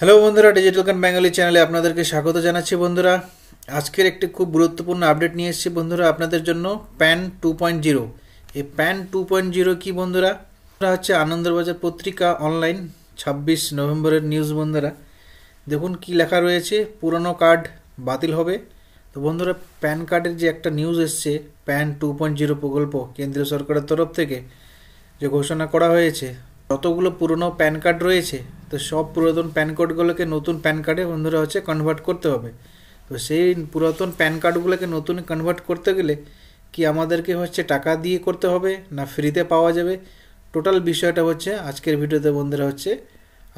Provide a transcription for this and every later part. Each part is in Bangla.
হ্যালো বন্ধুরা, ডিজিটাল কান বেঙ্গলি চ্যানেলে আপনাদেরকে স্বাগত জানাচ্ছি। বন্ধুরা, আজকের একটি খুব গুরুত্বপূর্ণ আপডেট নিয়ে এসেছি বন্ধুরা আপনাদের জন্য। প্যান 2.0। এই প্যান 2.0 কি বন্ধুরা? হচ্ছে আনন্দবাজার পত্রিকা অনলাইন 26 নভেম্বরের নিউজ। বন্ধুরা দেখুন কি লেখা রয়েছে, পুরনো কার্ড বাতিল হবে। তো বন্ধুরা, প্যান কার্ডের যে একটা নিউজ এসছে, প্যান 2.0 প্রকল্প কেন্দ্রীয় সরকারের তরফ থেকে যে ঘোষণা করা হয়েছে, যতগুলো পুরনো প্যান কার্ড রয়েছে, তো সব পুরাতন প্যান কার্ডগুলোকে নতুন প্যান কার্ডে বন্ধুরা হচ্ছে কনভার্ট করতে হবে। তো সেই পুরাতন প্যান কার্ডগুলোকে নতুন কনভার্ট করতে গেলে কি আমাদেরকে হচ্ছে টাকা দিয়ে করতে হবে না ফ্রিতে পাওয়া যাবে, টোটাল বিষয়টা হচ্ছে আজকের ভিডিওতে বন্ধুরা হচ্ছে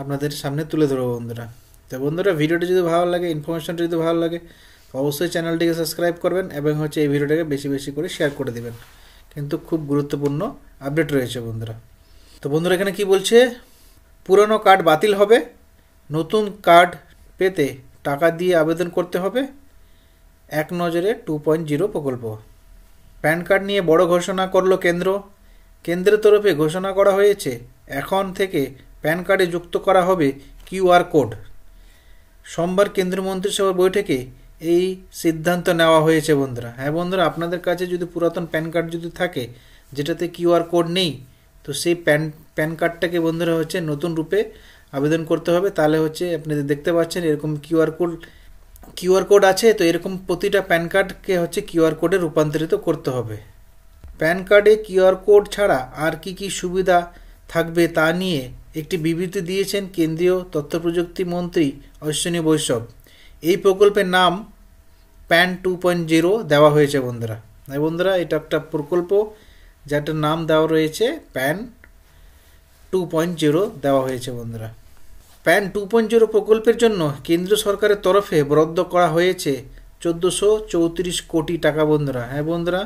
আপনাদের সামনে তুলে ধরবো বন্ধুরা। তো বন্ধুরা, ভিডিওটি যদি ভালো লাগে, ইনফরমেশনটা যদি ভালো লাগে, তো অবশ্যই চ্যানেলটিকে সাবস্ক্রাইব করবেন এবং হচ্ছে এই ভিডিওটাকে বেশি বেশি করে শেয়ার করে দেবেন। কিন্তু খুব গুরুত্বপূর্ণ আপডেট রয়েছে বন্ধুরা। তো বন্ধুরা, এখানে কি বলছে, পুরনো কার্ড বাতিল হবে, নতুন কার্ড পেতে টাকা দিয়ে আবেদন করতে হবে। এক নজরে 2.0 প্রকল্প। প্যান কার্ড নিয়ে বড় ঘোষণা করলো কেন্দ্র। কেন্দ্রের তরফে ঘোষণা করা হয়েছে এখন থেকে প্যান কার্ডে যুক্ত করা হবে কিউআর কোড। সোমবার কেন্দ্রীয় মন্ত্রিসভার বৈঠকে এই সিদ্ধান্ত নেওয়া হয়েছে বন্ধুরা। হ্যাঁ বন্ধুরা, আপনাদের কাছে যদি পুরাতন প্যান কার্ড যদি থাকে যেটাতে কিউআর কোড নেই, তো সেই প্যান কার্ডটাকে বন্ধুরা হচ্ছে নতুন রূপে আবেদন করতে হবে। তাহলে হচ্ছে আপনাদের দেখতে পাচ্ছেন এরকম কিউআর কোড আছে, তো এরকম প্রতিটা প্যান কার্ডকে হচ্ছে কিউআর কোডে রূপান্তরিত করতে হবে। প্যান কার্ডে কিউআর কোড ছাড়া আর কি কি সুবিধা থাকবে তা নিয়ে একটি বিবৃতি দিয়েছেন কেন্দ্রীয় তথ্য প্রযুক্তি মন্ত্রী অশ্বিনী বৈষ্ণব। এই প্রকল্পের নাম প্যান 2.0 দেওয়া হয়েছে বন্ধুরা। বন্ধুরা, এটা একটা প্রকল্প যেটার নাম দেওয়া রয়েছে প্যান 2.0 দেওয়া হয়েছে বন্ধুরা। প্যান 2.0 প্রকল্পের জন্য কেন্দ্র সরকারের তরফে বরাদ্দ করা হয়েছে 1434 কোটি টাকা বন্ধুরা। হ্যাঁ বন্ধুরা,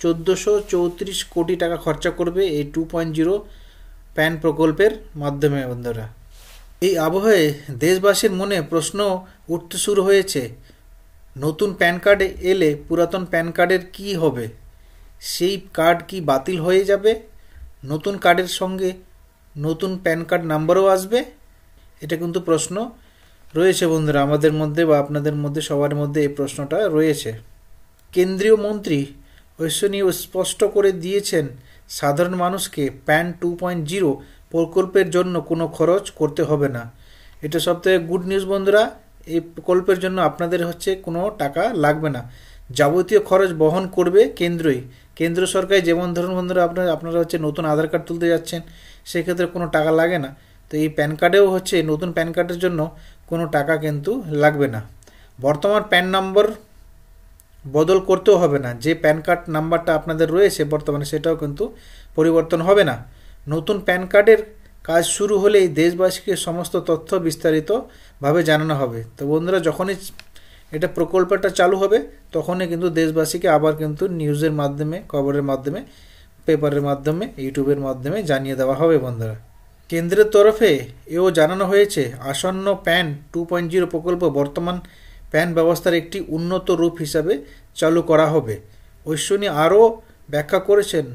1434 কোটি টাকা খরচা করবে এই 2.0 প্যান প্রকল্পের মাধ্যমে বন্ধুরা। এই আবহে দেশবাসীর মনে প্রশ্ন উঠতে শুরু হয়েছে, নতুন প্যান কার্ড এলে পুরাতন প্যান কার্ডের কি হবে? সেই কার্ড কি বাতিল হয়ে যাবে? নতুন কার্ডের সঙ্গে নতুন প্যান কার্ড নাম্বারও আসবে? এটা কিন্তু প্রশ্ন রয়েছে বন্ধুরা, আমাদের মধ্যে বা আপনাদের মধ্যে সবার মধ্যে এই প্রশ্নটা রয়েছে। কেন্দ্রীয় মন্ত্রী অশ্বিনী স্পষ্ট করে দিয়েছেন সাধারণ মানুষকে প্যান 2.0 প্রকল্পের জন্য কোনো খরচ করতে হবে না। এটা সবথেকে গুড নিউজ বন্ধুরা। এই প্রকল্পের জন্য আপনাদের হচ্ছে কোনো টাকা লাগবে না, যাবতীয় খরচ বহন করবে কেন্দ্রই। কেন্দ্র সরকার, যেমন ধরুন বন্ধুরা আপনারা হচ্ছে নতুন আধার কার্ড তুলতে যাচ্ছেন, সেক্ষেত্রে কোনো টাকা লাগে না। তো এই প্যান কার্ডেও হচ্ছে নতুন প্যান কার্ডের জন্য কোনো টাকা কিন্তু লাগবে না। বর্তমান প্যান নম্বর বদল করতেও হবে না, যে প্যান কার্ড নাম্বারটা আপনাদের রয়েছে বর্তমানে সেটাও কিন্তু পরিবর্তন হবে না। নতুন প্যান কার্ডের কাজ শুরু হলেই দেশবাসীকে সমস্ত তথ্য বিস্তারিতভাবে জানানো হবে। তো বন্ধুরা, যখনই এটা প্রকল্পটা চালু হবে তখনই কিন্তু দেশবাসীকে আবার কিন্তু নিউজের মাধ্যমে, খবরের মাধ্যমে, পেপারের মাধ্যমে, ইউটিউবের মাধ্যমে জানিয়ে দেওয়া হবে বন্ধুরা। কেন্দ্রের তরফে এও জানানো হয়েছে আসন্ন প্যান 2.0 প্রকল্প বর্তমান প্যান ব্যবস্থার একটি উন্নত রূপ হিসাবে চালু করা হবে। অশ্বিনী আরও ব্যাখ্যা করেছেন,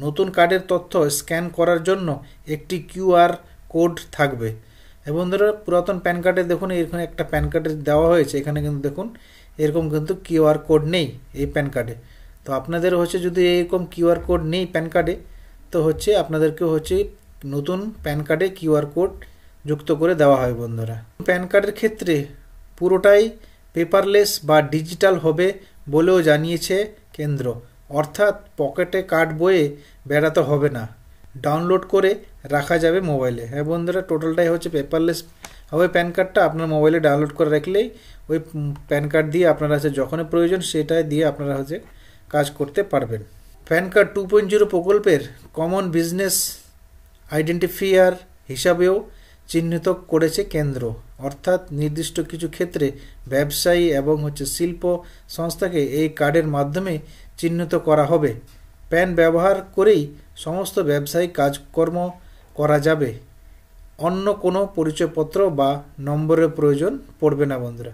নতুন কার্ডের তথ্য স্ক্যান করার জন্য একটি কিউআর কোড থাকবে। এবং বন্ধুরা, পুরাতন প্যান কার্ডে দেখুন এখানে একটা প্যান কার্ডে দেওয়া হয়েছে, এখানে কিন্তু দেখুন এরকম কিন্তু কিউআর কোড নেই এই প্যান কার্ডে। তো আপনাদের হচ্ছে যদি এরকম কিউআর কোড নেই প্যান কার্ডে, তো হচ্ছে আপনাদেরকে হচ্ছে নতুন প্যান কার্ডে কিউআর কোড যুক্ত করে দেওয়া হয় বন্ধুরা। প্যান কার্ডের ক্ষেত্রে পুরোটাই পেপারলেস বা ডিজিটাল হবে বলেও জানিয়েছে কেন্দ্র। অর্থাৎ পকেটে কার্ড বয়ে বেড়াতে হবে না, ডাউনলোড করে রাখা যাবে মোবাইলে। হ্যাঁ বন্ধুরা, টোটালটাই হচ্ছে পেপারলেস হবে। প্যান কার্ডটা আপনার মোবাইলে ডাউনলোড করে রাখলেই ওই প্যান কার্ড দিয়ে আপনারা হচ্ছে যখনই প্রয়োজন সেটাই দিয়ে আপনারা হচ্ছে কাজ করতে পারবেন। প্যান কার্ড 2.0 প্রকল্পের কমন বিজনেস আইডেন্টিফায়ার হিসাবেও চিহ্নিত করেছে কেন্দ্র। অর্থাৎ নির্দিষ্ট কিছু ক্ষেত্রে ব্যবসায়ী এবং হচ্ছে শিল্প সংস্থাকে এই কার্ডের মাধ্যমে চিহ্নিত করা হবে। প্যান ব্যবহার করেই সমস্ত ব্যবসায়িক কাজকর্ম করা যাবে, অন্য কোনো পরিচয়পত্র বা নম্বরের প্রয়োজন পড়বে না বন্ধুরা।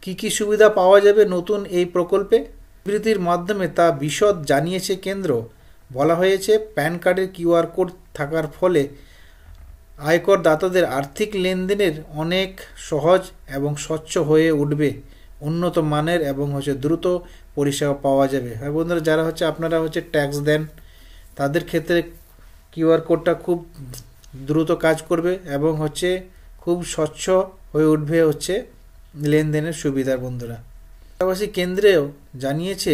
কি কি সুবিধা পাওয়া যাবে নতুন এই প্রকল্পে? বিবৃতির মাধ্যমে তা বিশদ জানিয়েছে কেন্দ্র। বলা হয়েছে প্যান কার্ডের কিউআর কোড থাকার ফলে আয়কর দাতাদের আর্থিক লেনদেনের অনেক সহজ এবং স্বচ্ছ হয়ে উঠবে, উন্নত মানের এবং দ্রুত পরিষেবা পাওয়া যাবে। হ্যাঁ বন্ধুরা, যারা আপনারা ট্যাক্স দেন তাদের ক্ষেত্রে কিউআর কোডটা খুব দ্রুত কাজ করবে এবং খুব স্বচ্ছ হয়ে উঠবে লেনদেনের সুবিধার বন্ধুরা। পাশাপাশি কেন্দ্রেও জানিয়েছে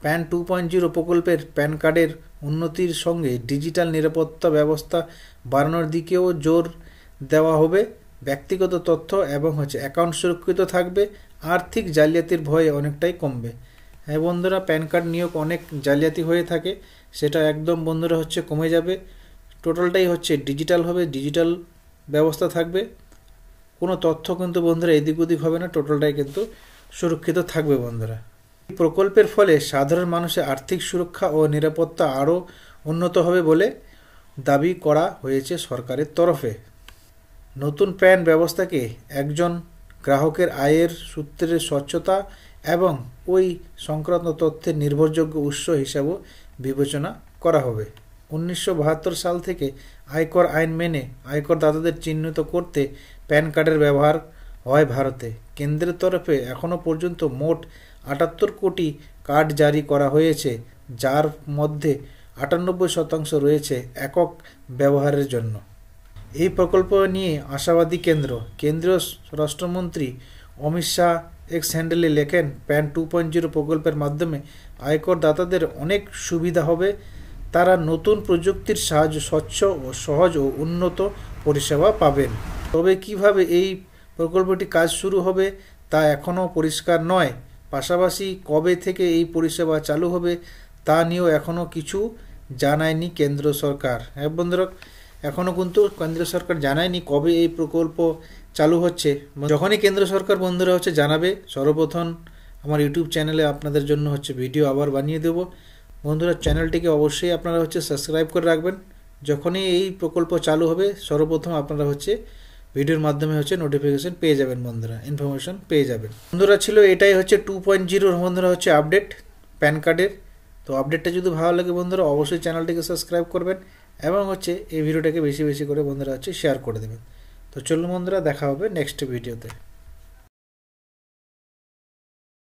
প্যান 2.0 প্রকল্পের প্যান কার্ডের উন্নতির সঙ্গে ডিজিটাল নিরাপত্তা ব্যবস্থা বাড়ানোর দিকেও জোর দেওয়া হবে। ব্যক্তিগত তথ্য এবং অ্যাকাউন্ট সুরক্ষিত থাকবে, আর্থিক জালিয়াতির ভয় অনেকটাই কমবে। হ্যাঁ বন্ধুরা, প্যান কার্ড নিয়োগ অনেক জালিয়াতি হয়ে থাকে, সেটা একদম বন্ধুরা কমে যাবে। টোটালটাই ডিজিটাল হবে, ডিজিটাল ব্যবস্থা থাকবে, কোনো তথ্য কিন্তু বন্ধুরা এদিক ওদিক হবে না, টোটালটাই কিন্তু সুরক্ষিত থাকবে বন্ধুরা। এই প্রকল্পের ফলে সাধারণ মানুষের আর্থিক সুরক্ষা ও নিরাপত্তা আরও উন্নত হবে বলে দাবি করা হয়েছে সরকারের তরফে। নতুন প্যান ব্যবস্থাকে একজন গ্রাহকের আয়ের সূত্রের স্বচ্ছতা এবং ওই সংক্রান্ত তথ্যের নির্ভরযোগ্য উৎস হিসাবেও বিবেচনা করা হবে। 1972 সাল থেকে আয়কর আইন মেনে আয়কর দাতাদের চিহ্নিত করতে প্যান কার্ডের ব্যবহার হয় ভারতে। কেন্দ্রের তরফে এখনও পর্যন্ত মোট 78 কোটি কার্ড জারি করা হয়েছে, যার মধ্যে 98% রয়েছে একক ব্যবহারের জন্য। এই প্রকল্প নিয়ে আশাবাদী কেন্দ্রীয় স্বরাষ্ট্রমন্ত্রী অমিত শাহ এক্স হ্যান্ডেলে লেখেন, প্যান 2.0 প্রকল্পের মাধ্যমে আয়কর দাতাদের অনেক সুবিধা হবে। তারা নতুন প্রযুক্তির সাহায্যে স্বচ্ছ ও সহজ ও উন্নত পরিষেবা পাবেন। তবে কিভাবে এই প্রকল্পটি কাজ শুরু হবে তা এখনও পরিষ্কার নয়। পাশাপাশি কবে থেকে এই পরিষেবা চালু হবে তা নিয়েও এখনও কিছু জানায়নি কেন্দ্র সরকার। হ্যাঁ বন্ধুরা, এখনও কিন্তু কেন্দ্র সরকার জানায়নি কবে এই প্রকল্প চালু হচ্ছে। যখনই কেন্দ্র সরকার বন্ধুরা জানাবে, সর্বপ্রথম আমার ইউটিউব চ্যানেলে আপনাদের জন্য ভিডিও আবার বানিয়ে দেব। বন্ধুরা, চ্যানেলটিকে অবশ্যই আপনারা সাবস্ক্রাইব করে রাখবেন। যখনই এই প্রকল্প চালু হবে সর্বপ্রথম আপনারা ভিডিওর মাধ্যমে নোটিফিকেশন পেয়ে যাবেন বন্ধুরা, ইনফরমেশন পেয়ে যাবেন। বন্ধুরা ছিল এটাই 2.0 বন্ধুরা আপডেট প্যান কার্ডের। তো আপডেটটা যদি ভালো লাগে বন্ধুরা অবশ্যই চ্যানেলটিকে সাবস্ক্রাইব করবেন এবং এই ভিডিওটাকে বেশি বেশি করে বন্ধুরা শেয়ার করে দেবেন। তো চলুন বন্ধুরা, দেখা হবে নেক্সট ভিডিওতে।